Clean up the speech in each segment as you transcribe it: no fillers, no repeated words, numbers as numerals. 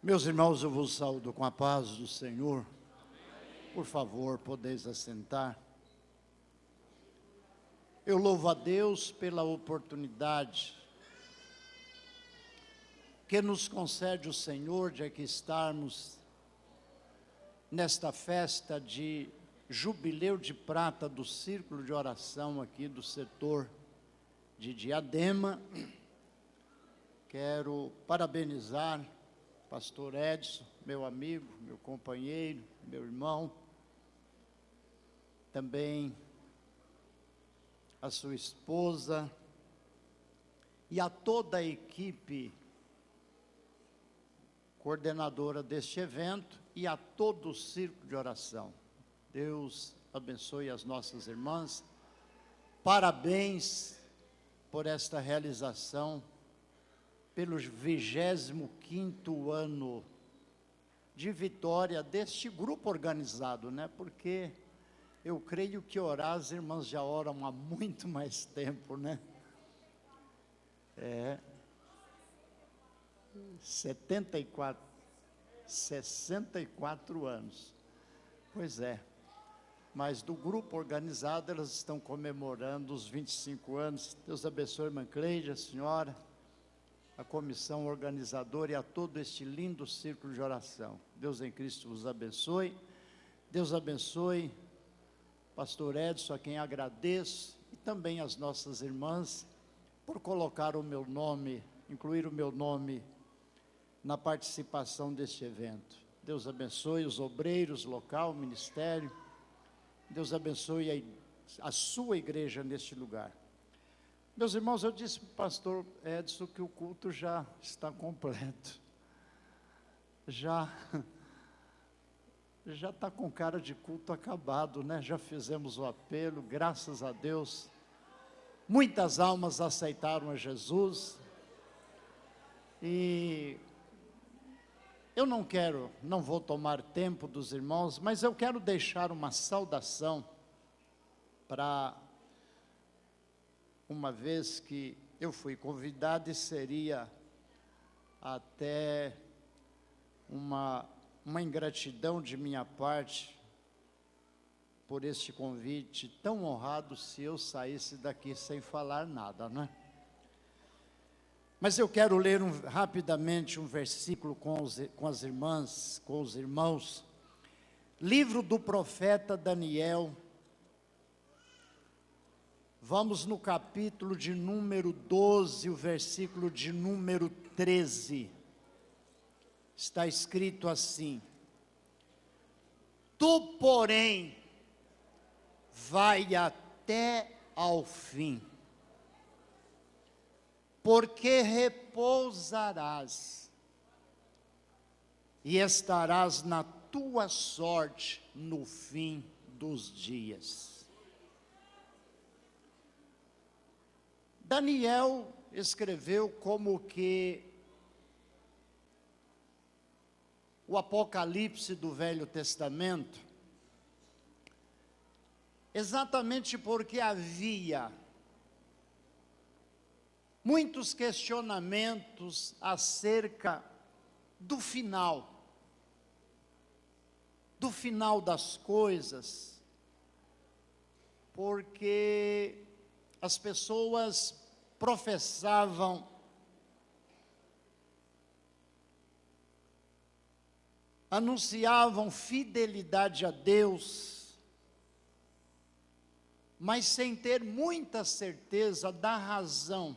Meus irmãos, eu vos saúdo com a paz do Senhor. Por favor, podeis assentar. Eu louvo a Deus pela oportunidade que nos concede o Senhor de aqui estarmos nesta festa de jubileu de prata do círculo de oração aqui do setor de Diadema. Quero parabenizar pastor Edson, meu amigo, meu companheiro, meu irmão, também a sua esposa e a toda a equipe coordenadora deste evento e a todo o círculo de oração. Deus abençoe as nossas irmãs. Parabéns por esta realização, pelo 25º ano de vitória deste grupo organizado, né? Porque eu creio que orar, as irmãs já oram há muito mais tempo, né? 64 anos. Pois é. Mas do grupo organizado, elas estão comemorando os 25 anos. Deus abençoe a irmã Cleide, a senhora, a comissão organizadora e a todo este lindo círculo de oração. Deus em Cristo vos abençoe. Deus abençoe pastor Edson, a quem agradeço, e também as nossas irmãs, por colocar o meu nome, incluir o meu nome na participação deste evento. Deus abençoe os obreiros local, o ministério. Deus abençoe a sua igreja neste lugar. Meus irmãos, eu disse para o pastor Edson que o culto já está completo. Já está com cara de culto acabado, né? Já fizemos o apelo, graças a Deus. Muitas almas aceitaram a Jesus. E eu não vou tomar tempo dos irmãos, mas eu quero deixar uma saudação para, uma vez que eu fui convidado, e seria até uma ingratidão de minha parte por este convite tão honrado, se eu saísse daqui sem falar nada, não é? Mas eu quero ler rapidamente um versículo com as irmãs, com os irmãos. Livro do profeta Daniel. Vamos no capítulo de número 12, o versículo de número 13. Está escrito assim: Tu, porém, vai até ao fim, porque repousarás e estarás na tua sorte no fim dos dias. Daniel escreveu como que o Apocalipse do Velho Testamento, exatamente porque havia muitos questionamentos acerca do final das coisas, porque as pessoas professavam anunciavam fidelidade a Deus, mas sem ter muita certeza da razão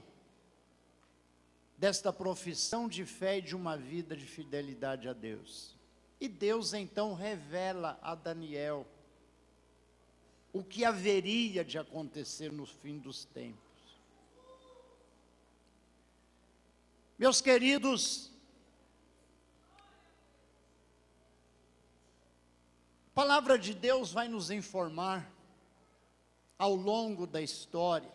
desta profissão de fé e de uma vida de fidelidade a Deus. E Deus então revela a Daniel o que haveria de acontecer no fim dos tempos. Meus queridos, a palavra de Deus vai nos informar ao longo da história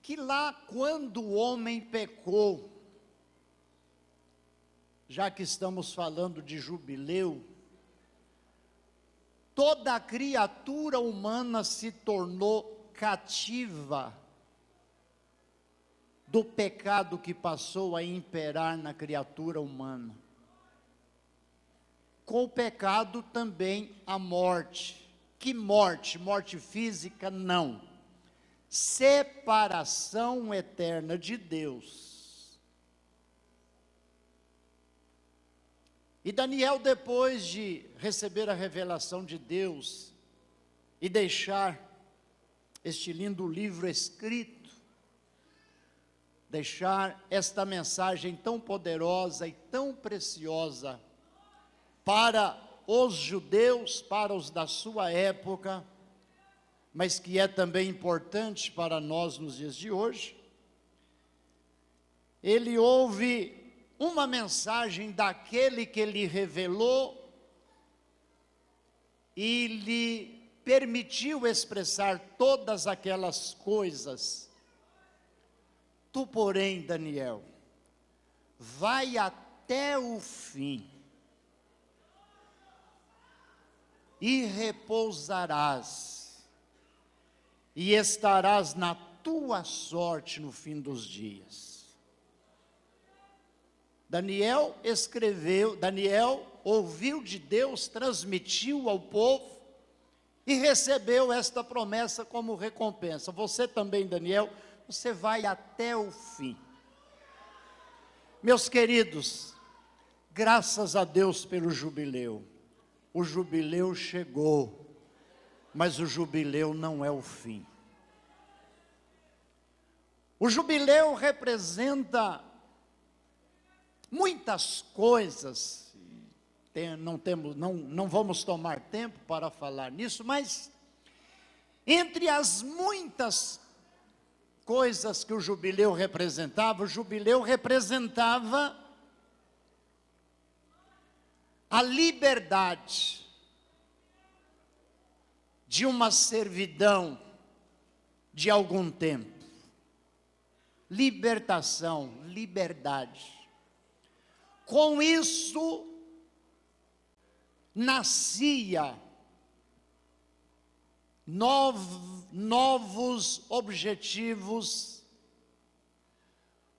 que lá quando o homem pecou, já que estamos falando de jubileu, toda a criatura humana se tornou cativa do pecado que passou a imperar na criatura humana. Com o pecado também a morte. Que morte? Morte física? Não. Separação eterna de Deus. E Daniel, depois de receber a revelação de Deus e deixar este lindo livro escrito, deixar esta mensagem tão poderosa e tão preciosa para os judeus, para os da sua época, mas que é também importante para nós nos dias de hoje, ele ouve uma mensagem daquele que lhe revelou e lhe permitiu expressar todas aquelas coisas. Tu, porém, Daniel, vai até o fim e repousarás, e estarás na tua sorte no fim dos dias. Daniel ouviu de Deus, transmitiu ao povo, e recebeu esta promessa como recompensa. Você também, Daniel, você vai até o fim. Meus queridos, graças a Deus pelo jubileu. O jubileu chegou, mas o jubileu não é o fim. O jubileu representa muitas coisas, não vamos tomar tempo para falar nisso, mas entre as muitas coisas que o jubileu representava a liberdade de uma servidão de algum tempo. Libertação, liberdade. Com isso, nascia novos objetivos.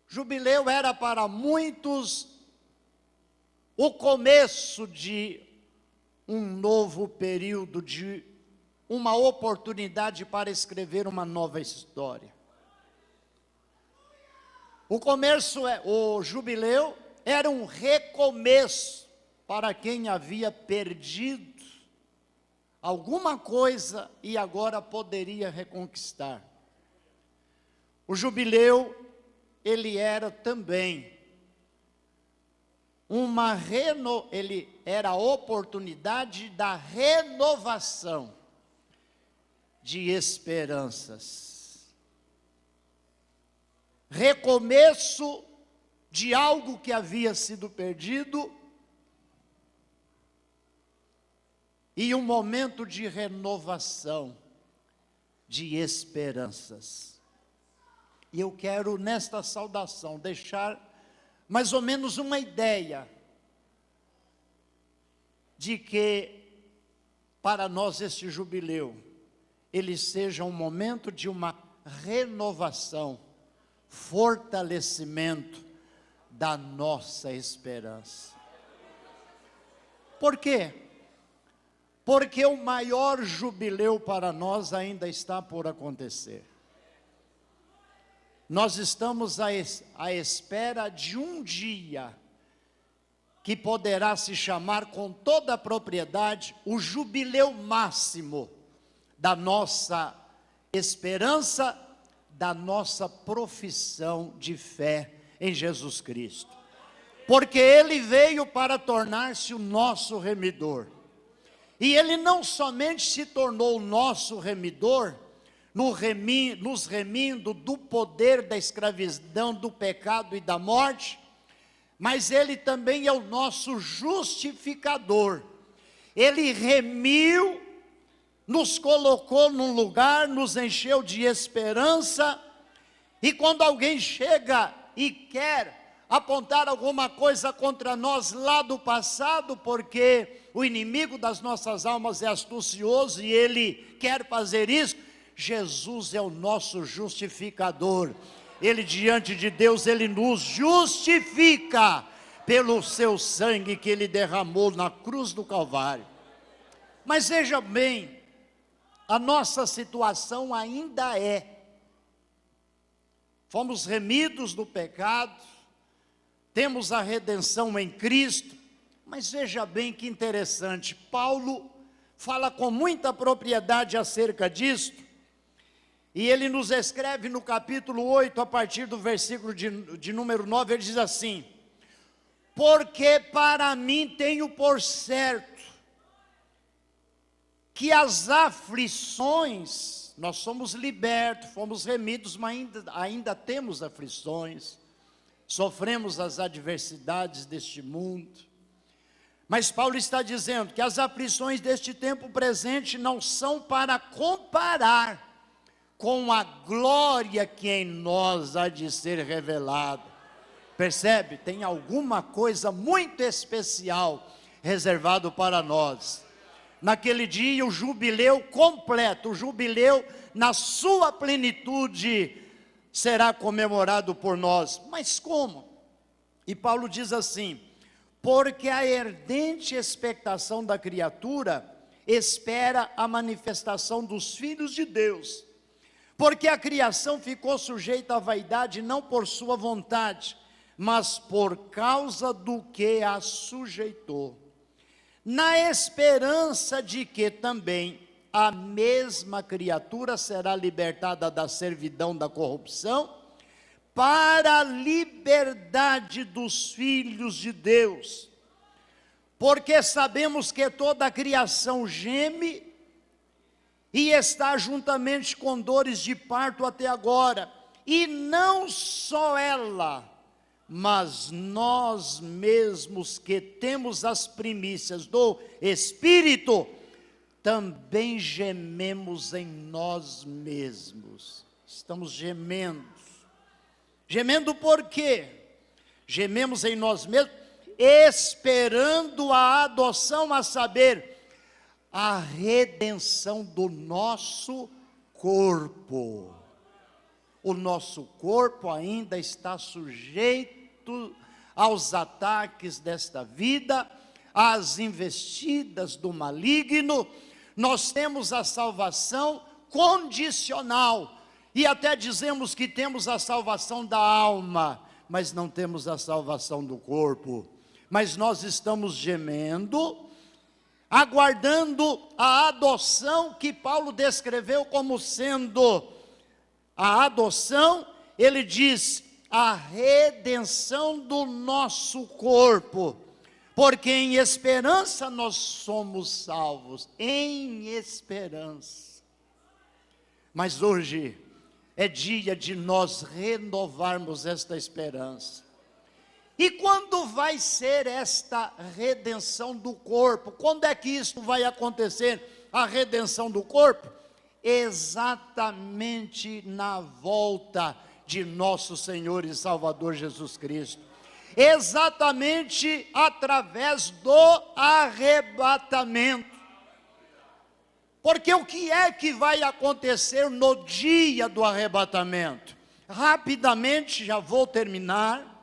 Jubileu era para muitos o começo de um novo período, de uma oportunidade para escrever uma nova história. O jubileu era um recomeço para quem havia perdido alguma coisa e agora poderia reconquistar. O jubileu, ele era também ele era a oportunidade da renovação de esperanças. Recomeço de algo que havia sido perdido e um momento de renovação de esperanças. E eu quero nesta saudação deixar mais ou menos uma ideia de que para nós este jubileu, ele seja um momento de uma renovação, fortalecimento da nossa esperança. Por quê? Porque o maior jubileu para nós ainda está por acontecer. Nós estamos à espera de um dia que poderá se chamar com toda a propriedade o jubileu máximo da nossa esperança, da nossa profissão de fé em Jesus Cristo. Porque Ele veio para tornar-se o nosso remidor. E Ele não somente se tornou o nosso remidor, nos remindo do poder da escravidão, do pecado e da morte, mas Ele também é o nosso justificador. Ele remiu, nos colocou num lugar, nos encheu de esperança, e quando alguém chega e quer apontar alguma coisa contra nós lá do passado, porque o inimigo das nossas almas é astucioso e ele quer fazer isso, Jesus é o nosso justificador. ele diante de Deus, ele nos justifica pelo seu sangue que ele derramou na cruz do Calvário. Mas veja bem, a nossa situação ainda fomos remidos do pecado, temos a redenção em Cristo, mas veja bem que interessante, Paulo fala com muita propriedade acerca disto, e ele nos escreve no capítulo 8, a partir do versículo de número 9, ele diz assim: porque para mim tenho por certo que as aflições, nós somos libertos, fomos remidos, mas ainda temos aflições, sofremos as adversidades deste mundo, mas Paulo está dizendo que as aflições deste tempo presente não são para comparar com a glória que em nós há de ser revelada. Percebe? Tem alguma coisa muito especial reservado para nós. Naquele dia o jubileu completo, o jubileu na sua plenitude será comemorado por nós. Mas como? E Paulo diz assim: porque a ardente expectação da criatura espera a manifestação dos filhos de Deus. Porque a criação ficou sujeita à vaidade não por sua vontade, mas por causa do que a sujeitou, na esperança de que também a mesma criatura será libertada da servidão da corrupção, para a liberdade dos filhos de Deus. Porque sabemos que toda a criação geme e está juntamente com dores de parto até agora, e não só ela, mas nós mesmos que temos as primícias do Espírito, também gememos em nós mesmos. Estamos gemendo. Gemendo por quê? Gememos em nós mesmos, esperando a adoção, a saber, a redenção do nosso corpo. O nosso corpo ainda está sujeito aos ataques desta vida, às investidas do maligno. Nós temos a salvação condicional, e até dizemos que temos a salvação da alma, mas não temos a salvação do corpo. Mas nós estamos gemendo, aguardando a adoção que Paulo descreveu como sendo a adoção. Ele diz, a redenção do nosso corpo, porque em esperança nós somos salvos, em esperança. Mas hoje é dia de nós renovarmos esta esperança. E quando vai ser esta redenção do corpo? Quando é que isso vai acontecer, a redenção do corpo? Exatamente na volta de nosso Senhor e Salvador Jesus Cristo. Exatamente através do arrebatamento. Porque o que é que vai acontecer no dia do arrebatamento? Rapidamente, já vou terminar.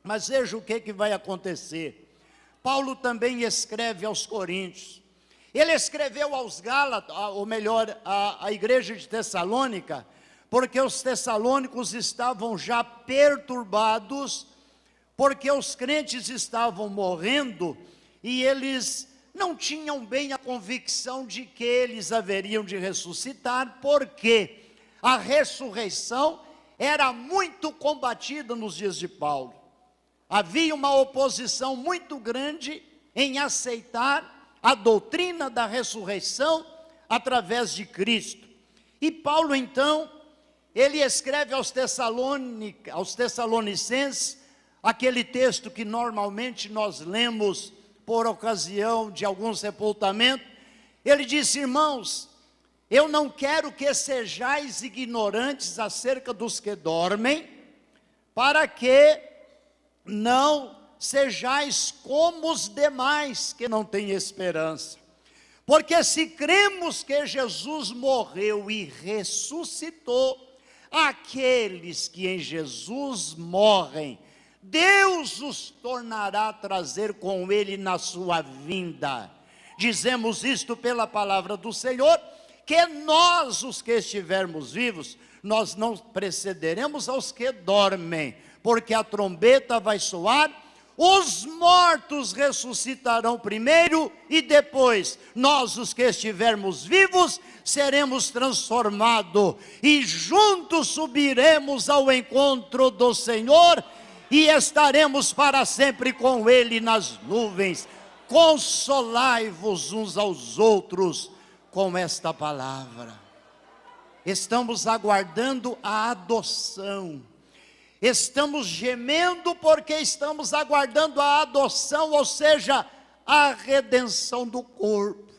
Mas veja o que vai acontecer. Paulo também escreve aos Coríntios. Ele escreveu aos Gálatas, ou melhor, a igreja de Tessalônica, porque os tessalônicos estavam já perturbados, porque os crentes estavam morrendo, e eles não tinham bem a convicção de que eles haveriam de ressuscitar, porque a ressurreição era muito combatida nos dias de Paulo. Havia uma oposição muito grande em aceitar a doutrina da ressurreição através de Cristo. E Paulo então, ele escreve aos Tessalonicenses, aquele texto que normalmente nós lemos por ocasião de algum sepultamento. Ele disse, irmãos, eu não quero que sejais ignorantes acerca dos que dormem, para que não sejais como os demais que não têm esperança. Porque se cremos que Jesus morreu e ressuscitou, aqueles que em Jesus morrem, Deus os tornará a trazer com Ele na sua vinda. Dizemos isto pela palavra do Senhor, que nós, os que estivermos vivos, nós não precederemos aos que dormem, porque a trombeta vai soar, os mortos ressuscitarão primeiro, e depois, nós, os que estivermos vivos, seremos transformados, e juntos subiremos ao encontro do Senhor, e estaremos para sempre com Ele nas nuvens. Consolai-vos uns aos outros com esta palavra. Estamos aguardando a adoção. Estamos gemendo porque estamos aguardando a adoção, ou seja, a redenção do corpo.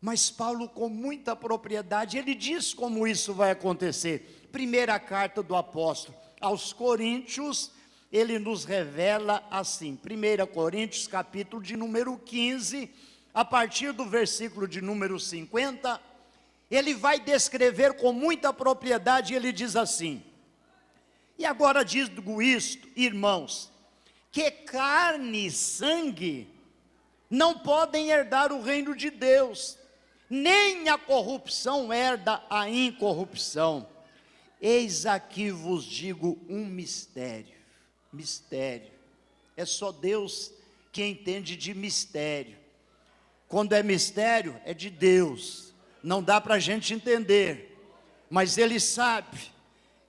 Mas Paulo, com muita propriedade, ele diz como isso vai acontecer. Primeira carta do apóstolo aos Coríntios, ele nos revela assim, 1 Coríntios capítulo de número 15, a partir do versículo de número 50, ele vai descrever com muita propriedade, ele diz assim: e agora digo isto, irmãos, que carne e sangue não podem herdar o reino de Deus, nem a corrupção herda a incorrupção. Eis aqui vos digo um mistério. Mistério, é só Deus que entende de mistério. Quando é mistério, é de Deus, não dá para a gente entender, mas Ele sabe,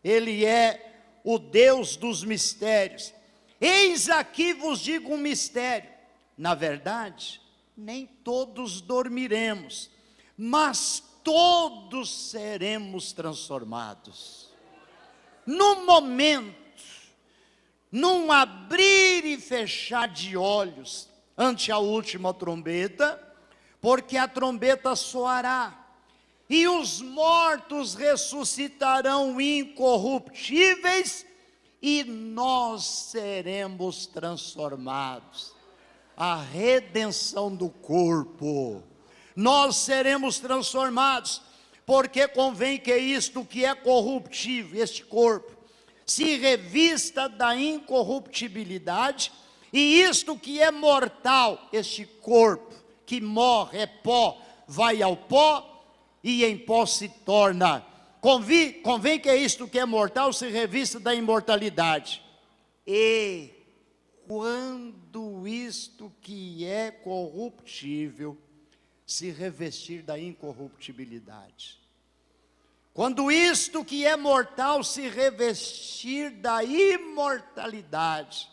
Ele é o Deus dos mistérios. Eis aqui vos digo um mistério, na verdade, nem todos dormiremos, mas todos seremos transformados, no momento, num abrir e fechar de olhos, ante a última trombeta, porque a trombeta soará, e os mortos ressuscitarão incorruptíveis, e nós seremos transformados. A redenção do corpo, nós seremos transformados, porque convém que isto que é corruptível, este corpo, se revista da incorruptibilidade, e isto que é mortal, este corpo que morre, é pó, vai ao pó, e em pó se torna. Convém que isto que é mortal se revista da imortalidade. E quando isto que é corruptível se revestir da incorruptibilidade, quando isto que é mortal se revestir da imortalidade,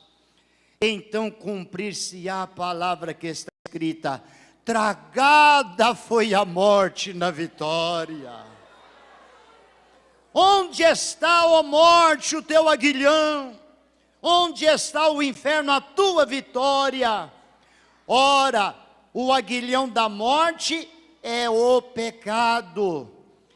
então cumprir-se-á a palavra que está escrita: tragada foi a morte na vitória. Onde está, ó morte, o teu aguilhão? Onde está o inferno, a tua vitória? Ora, o aguilhão da morte é o pecado,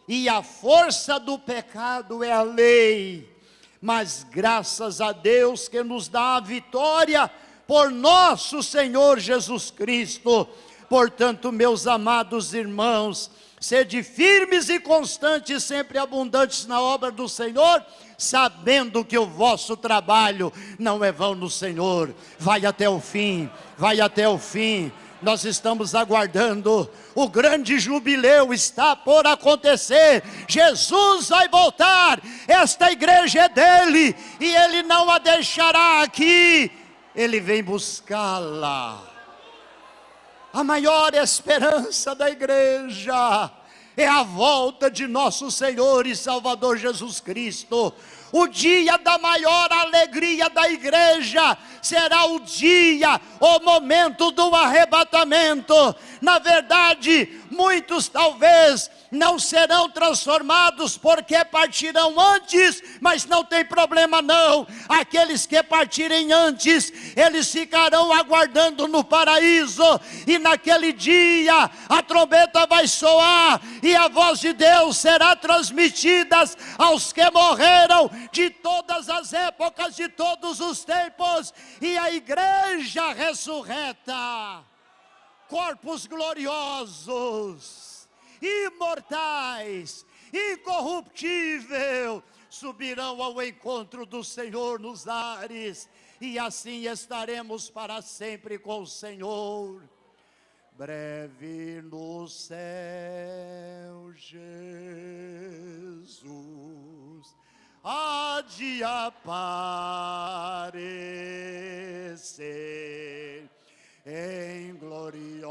e a força do pecado é a lei. Mas graças a Deus que nos dá a vitória por nosso Senhor Jesus Cristo. Portanto, meus amados irmãos, sede firmes e constantes, sempre abundantes na obra do Senhor, sabendo que o vosso trabalho não é vão no Senhor. Vai até o fim, vai até o fim. Nós estamos aguardando, o grande jubileu está por acontecer, Jesus vai voltar, esta igreja é dele, e ele não a deixará aqui, ele vem buscá-la. A maior esperança da igreja é a volta de nosso Senhor e Salvador Jesus Cristo. O dia da maior alegria da igreja será o dia, o momento do arrebatamento. Na verdade, muitos talvez não serão transformados porque partirão antes, mas não tem problema não. Aqueles que partirem antes, eles ficarão aguardando no paraíso, e naquele dia a trombeta vai soar, e a voz de Deus será transmitida aos que morreram de todas as épocas, de todos os tempos, e a igreja ressurreta, corpos gloriosos, imortais, incorruptível, subirão ao encontro do Senhor nos ares, e assim estaremos para sempre com o Senhor. Breve no céu, Jesus há de aparecer em gloriosa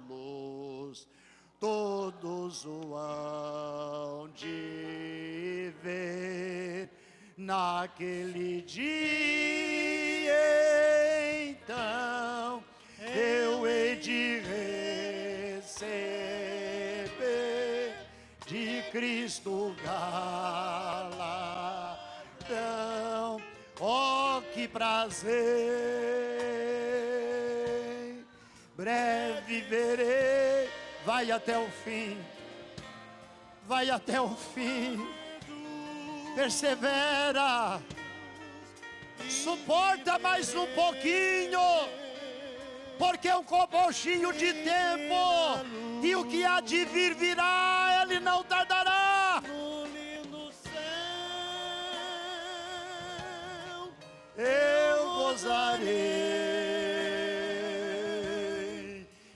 luz. Todos o hão de ver naquele dia. Então eu hei de receber de Cristo galardão. Oh, que prazer! Breve verei. Vai até o fim. Vai até o fim. Persevera. Suporta mais um pouquinho, porque um pouquinho de tempo, e o que há de vir virá, ele não tardará. No lindo céu, eu gozarei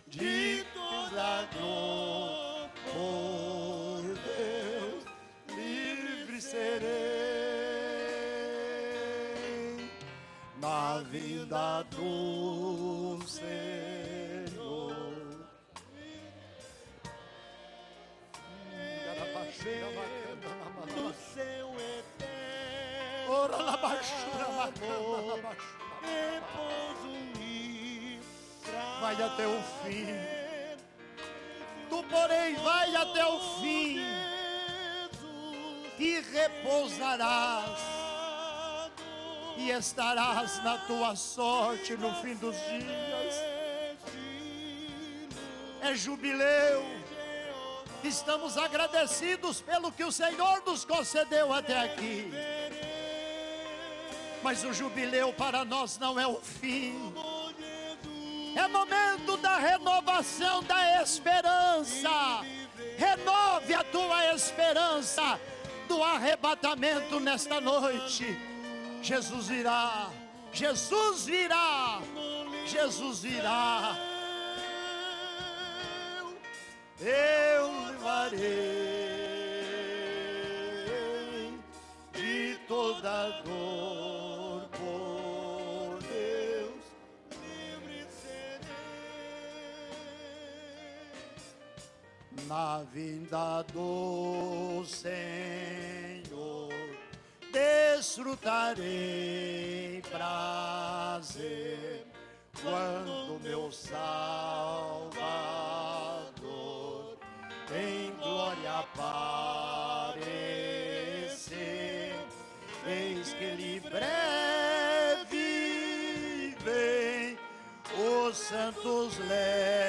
de toda dor, por Deus livre serei. Na vida do Senhor, do seu eterno amor, repouso me traz. Vai até o fim. Tu, porém, vai até o fim e repousarás. E estarás na tua sorte no fim dos dias. É jubileu. Estamos agradecidos pelo que o Senhor nos concedeu até aqui. Mas o jubileu para nós não é o fim. É momento da renovação da esperança. Renove a tua esperança do arrebatamento nesta noite. Jesus virá, Jesus virá, Jesus virá. Eu levarei de toda dor, por Deus livre serei. Na vinda do Senhor desfrutarei prazer, quando meu Salvador em glória aparecer. Eis que ele breve vem, os santos levam